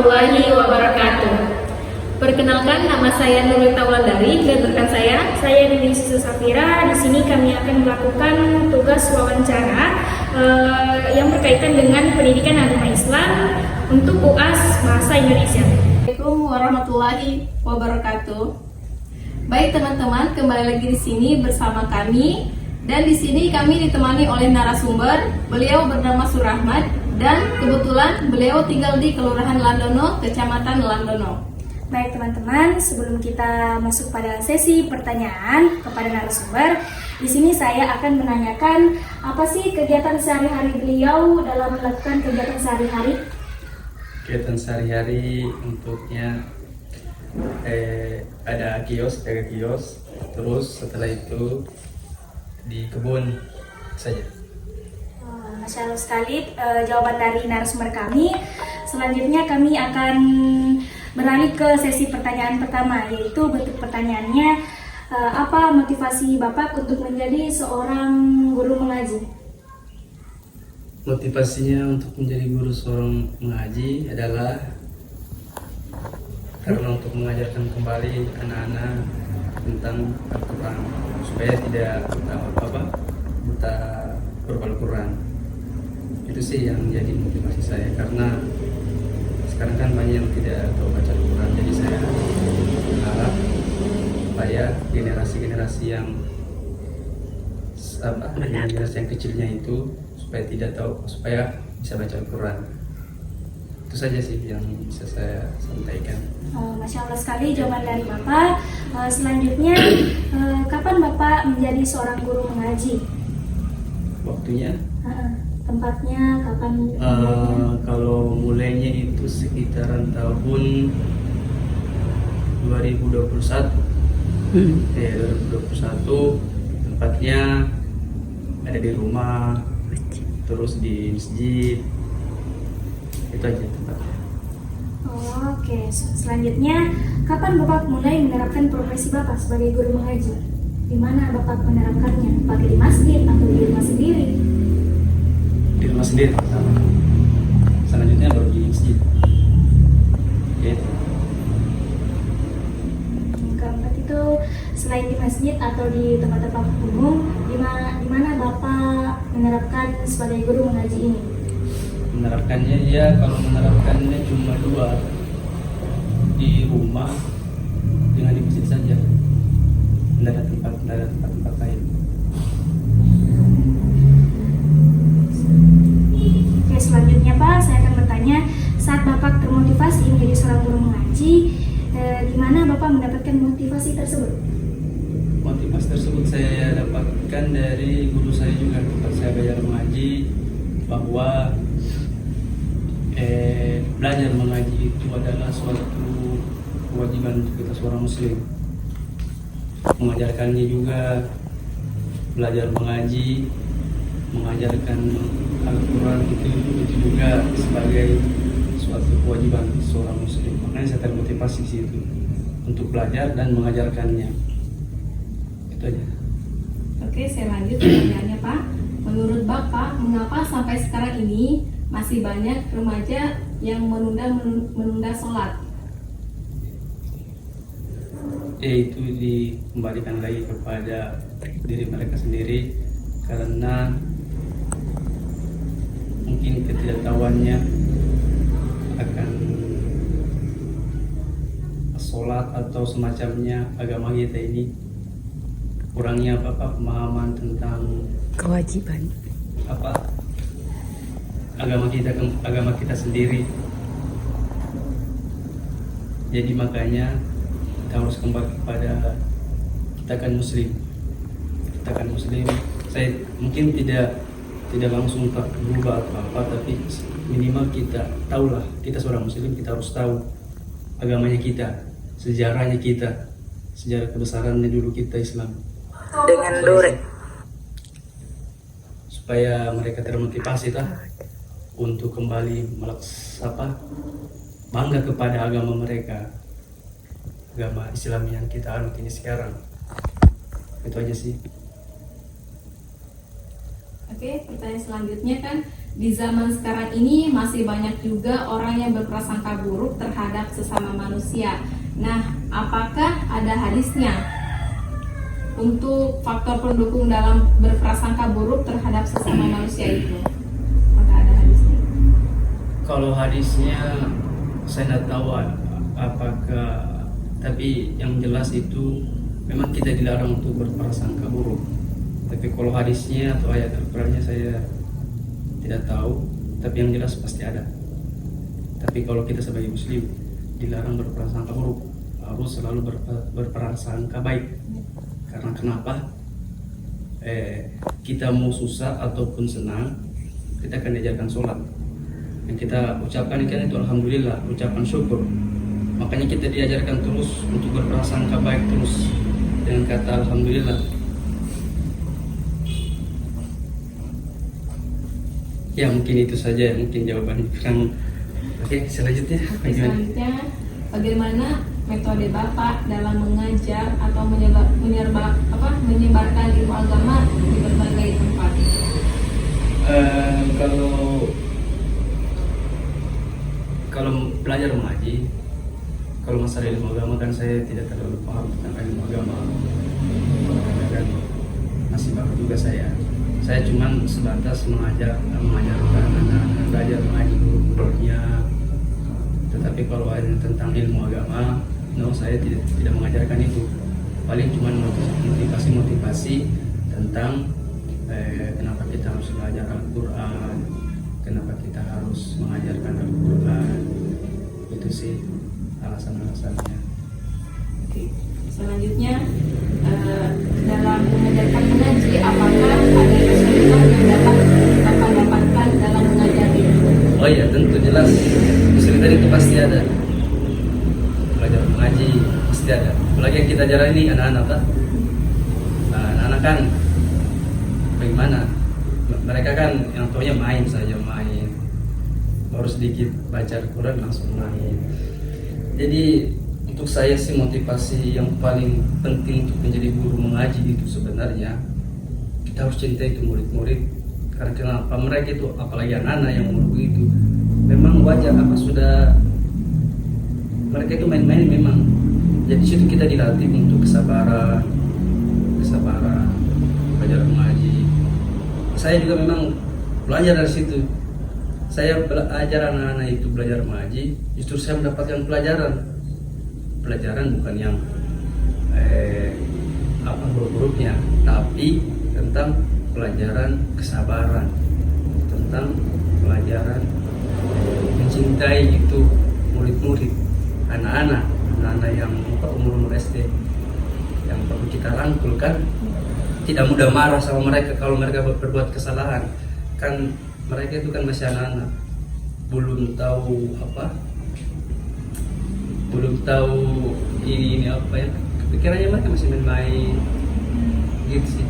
warahmatullahi wabarakatuh. Perkenalkan, nama saya Nurul Taulandari dan rekan saya Nini Susu Safira. Di sini kami akan melakukan tugas wawancara yang berkaitan dengan pendidikan agama Islam untuk UAS Bahasa Indonesia. Assalamualaikum warahmatullahi wabarakatuh. Baik teman-teman, kembali lagi di sini bersama kami. Dan di sini kami ditemani oleh narasumber. Beliau bernama Surahmat dan kebetulan beliau tinggal di Kelurahan Landono, Kecamatan Landono. Baik teman-teman, sebelum kita masuk pada sesi pertanyaan kepada narasumber, di sini saya akan menanyakan apa sih kegiatan sehari-hari beliau dalam melakukan kegiatan sehari-hari? Kegiatan sehari-hari untuknya ada jaga kios, terus setelah itu di kebun saja. Masya Allah sekali jawaban dari narasumber kami. Selanjutnya kami akan beralih ke sesi pertanyaan pertama, yaitu bentuk pertanyaannya, apa motivasi Bapak untuk menjadi seorang guru mengaji? Motivasinya untuk menjadi guru seorang mengaji adalah karena untuk mengajarkan kembali anak-anak tentang Al-Quran supaya tidak buta huruf Al-Quran. Itu sih yang menjadi motivasi saya, karena sekarang kan banyak yang tidak tahu baca Al-Quran. Jadi saya berharap supaya generasi-generasi yang kecilnya itu supaya tidak tahu, supaya bisa baca Al-Quran. Itu saja sih yang bisa saya sampaikan. Masya Allah sekali jawaban dari Bapak. Selanjutnya, kapan Bapak menjadi seorang guru mengaji? Waktunya? Tempatnya kapan? Kalau mulainya itu sekitaran tahun 2021. 2021, tempatnya ada di rumah, terus di masjid. Itu aja tempatnya. Oke, selanjutnya kapan Bapak mulai menerapkan profesi Bapak sebagai guru mengaji? Di mana Bapak menerapkannya? Apakah di masjid atau di rumah sendiri? Di rumah sendiri pertama. Selanjutnya baru di masjid. Gitu. Keempat itu selain di masjid atau di tempat-tempat umum, di mana Bapak menerapkan sebagai guru mengaji ini? Menerapkannya kalau menerapkannya cuma dua, di rumah dengan di masjid saja. Tidak ada tempat lain. Oke, selanjutnya Pak, saya akan bertanya, saat Bapak termotivasi menjadi seorang guru mengaji, di mana Bapak mendapatkan motivasi tersebut? Motivasi tersebut saya dapatkan dari guru saya juga tempat saya belajar mengaji, bahwa belajar mengaji itu adalah suatu kewajiban untuk kita seorang muslim. Mengajarkannya juga, belajar mengaji, mengajarkan Al-Quran itu juga sebagai suatu kewajiban seorang muslim. Makanya saya termotivasi situ untuk belajar dan mengajarkannya. Itu aja. Oke, saya lanjut pertanyaannya Pak. Menurut Bapak, mengapa sampai sekarang ini masih banyak remaja yang menunda sholat? Itu dikembalikan lagi kepada diri mereka sendiri, karena mungkin ketidaktahuannya akan sholat atau semacamnya agama kita ini, kurangnya pemahaman tentang kewajiban agama kita sendiri. Jadi makanya kita harus kembali kepada kita kan muslim. Saya mungkin tidak langsung berubah atau apa, tapi minimal kita tahulah, kita seorang muslim, kita harus tahu agamanya kita, sejarah kebesarannya dulu kita Islam. dengan Dore supaya mereka termotivasi untuk kembali bangga kepada agama mereka, agama Islam yang kita anut ini sekarang. Itu aja sih. Oke, pertanyaan selanjutnya kan Di zaman sekarang ini masih banyak juga orang yang berprasangka buruk terhadap sesama manusia. Nah, apakah ada hadisnya untuk faktor pendukung dalam berprasangka buruk terhadap sesama manusia itu? Apakah ada hadisnya? Kalau hadisnya saya tidak tahu apakah, tapi yang jelas itu memang kita dilarang untuk berprasangka buruk. Tapi kalau hadisnya atau ayat Al-Qur'annya saya tidak tahu, tapi yang jelas pasti ada. Tapi kalau kita sebagai muslim dilarang berprasangka buruk, harus selalu berprasangka baik. Karena kenapa? Kita mau susah ataupun senang, kita akan diajarkan sholat. Yang kita ucapkan kan itu alhamdulillah, ucapan syukur. Makanya kita diajarkan terus untuk berprasangka baik terus dengan kata alhamdulillah. Ya mungkin itu saja, mungkin jawabannya kurang. Oke, selanjutnya Selanjutnya, bagaimana metode Bapak dalam mengajar atau menyebarkan ilmu agama di berbagai tempat? Kalau belajar mengaji, kalau masalah ilmu agama kan saya tidak terlalu paham tentang ilmu agama. Kadang-kadang masih baru juga saya cuma sebatas mengajarkan anak-anak belajar mengaji gurunya. Tetapi kalau ada tentang ilmu agama, saya tidak mengajarkan itu. Paling cuma motivasi tentang kenapa kita harus belajar Al-Quran, kenapa kita harus mengajarkan Al-Quran. Itu sih alasan-alasannya. Oke. Selanjutnya, dalam mengajarkan mengaji, apakah ada kesulitan yang dapat Bapak dapatkan dalam mengajar itu? Oh iya, tentu jelas kesulitan itu pasti ada. Belajar mengaji pasti ada. Apalagi yang kita ajaran ini anak-anak kan. Anak-anak kan bagaimana? Mereka kan yang tuanya main saja, baru sedikit baca Al-Quran langsung main. Jadi untuk saya sih motivasi yang paling penting untuk menjadi guru mengaji itu sebenarnya kita harus cintai itu murid-murid. Karena kenapa mereka itu, apalagi anak-anak yang umur begitu, memang wajar sudah mereka itu main-main memang. Jadi situ kita dilatih untuk kesabaran, belajar mengaji. Saya juga memang belajar dari situ. Saya belajar anak-anak itu belajar mengaji, justru saya mendapatkan pelajaran bukan yang buruk-buruknya, tapi tentang pelajaran kesabaran, tentang pelajaran mencintai itu murid-murid, anak-anak yang umur SD, yang perlu kita rangkulkan. Tidak mudah marah sama mereka kalau mereka berbuat kesalahan. Kan mereka itu kan masih anak-anak, belum tahu ini apa ya, pikirannya mereka masih main-main gitu sih.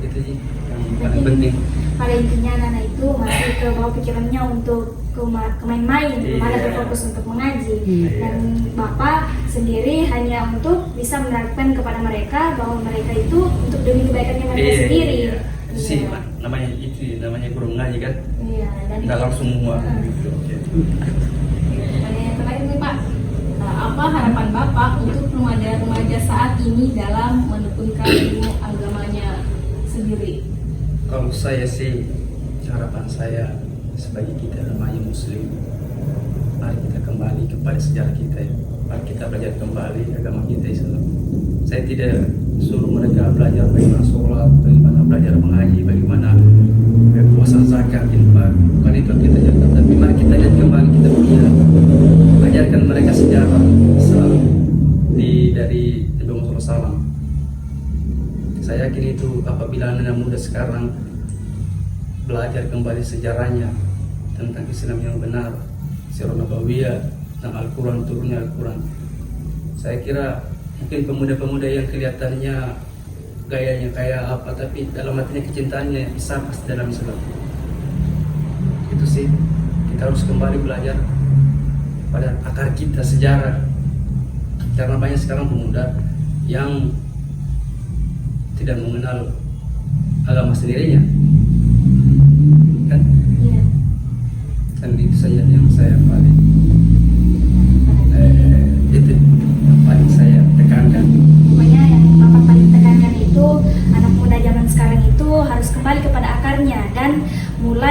Itu sih yang paling penting. Pada intinya anak-anak itu masih ke bawah pikirannya untuk ke main-main, belum ada berfokus untuk mengaji. Dan Bapak sendiri hanya untuk bisa menerapkan kepada mereka bahwa mereka itu untuk demi kebaikannya mereka sendiri. Sih, namanya guru mengaji kan. Iya, dan dalam semua gitu. Pertanyaan yang terakhir nih Pak, apa harapan Bapak untuk remaja saat ini dalam menekuni ilmu agamanya sendiri? Kalau saya sih, harapan saya sebagai kita remaja muslim, mari kita kembali kepada sejarah kita ya. Mari kita belajar kembali agama kita Islam. Saya tidak suruh mereka belajar bagaimana sholat, bagaimana belajar mengaji, bagaimana puasa zakat, infak. Bukan itu yang kita ajarkan, tapi mari kita lihat kembali, kita punya ajarkan mereka sejarah Islam dari Nabi Muhammad SAW. Saya yakin itu apabila anak muda sekarang belajar kembali sejarahnya tentang Islam yang benar, sirah nabawiyah, tentang Al-Quran, turunnya Al-Quran. Saya kira mungkin pemuda-pemuda yang kelihatannya gayanya kayak apa, tapi dalam hatinya kecintaannya besar pasti dalam Islam. Itu sih, kita harus kembali belajar pada akar kita, sejarah. Karena banyak sekarang pemuda yang tidak mengenal agama sendirinya, kan?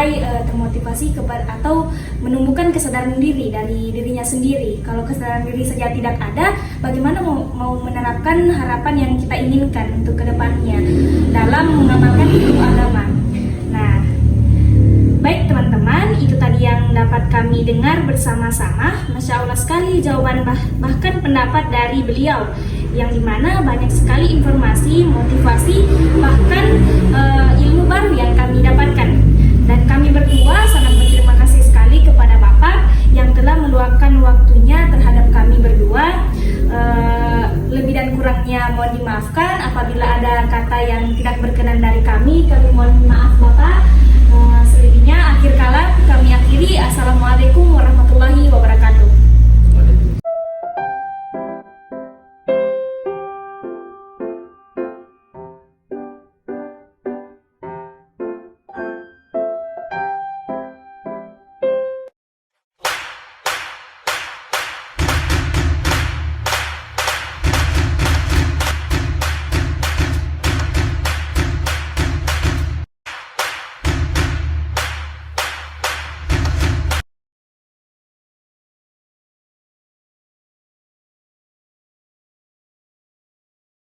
mulai termotivasi atau menumbuhkan kesadaran diri dari dirinya sendiri. Kalau kesadaran diri saja tidak ada, bagaimana mau menerapkan harapan yang kita inginkan untuk kedepannya dalam mengamalkan ilmu agama. Nah, baik teman-teman, itu tadi yang dapat kami dengar bersama-sama. Masya Allah sekali jawaban bahkan pendapat dari beliau, yang dimana banyak sekali informasi, motivasi, bahkan ilmu baru yang kami dapatkan. Dan kami berdua sangat berterima kasih sekali kepada Bapak yang telah meluangkan waktunya terhadap kami berdua. Lebih dan kurangnya mohon dimaafkan. Apabila ada kata yang tidak berkenan dari kami mohon maaf Bapak. Selebihnya akhir kalam kami akhiri. Assalamualaikum warahmatullahi wabarakatuh.